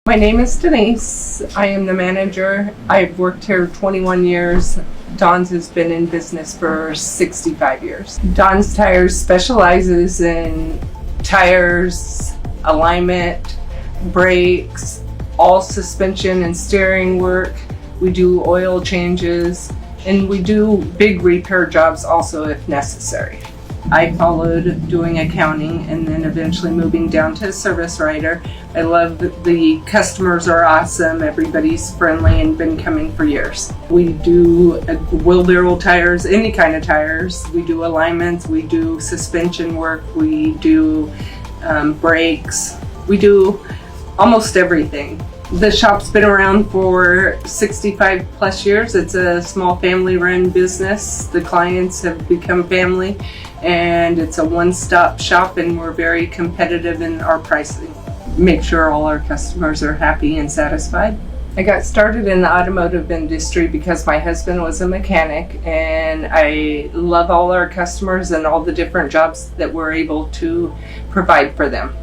My name is Denise. I am the manager. I've worked here 21 years. Don's has been in business for 65 years. Don's Tires specializes in tires, alignment, brakes, all suspension and steering work. We do oil changes, and we do big repair jobs also if necessary. I followed doing accounting and then eventually moving down to service writer. I love the customers are awesome. Everybody's friendly and been coming for years. We do wheelbarrow tires, any kind of tires. We do alignments, we do suspension work, we do brakes. We do almost everything. The shop's been around for 65 plus years. It's a small family run business. The clients have become family, and it's a one-stop shop, and we're very competitive in our pricing. Make sure all our customers are happy and satisfied. I got started in the automotive industry because my husband was a mechanic, and I love all our customers and all the different jobs that we're able to provide for them.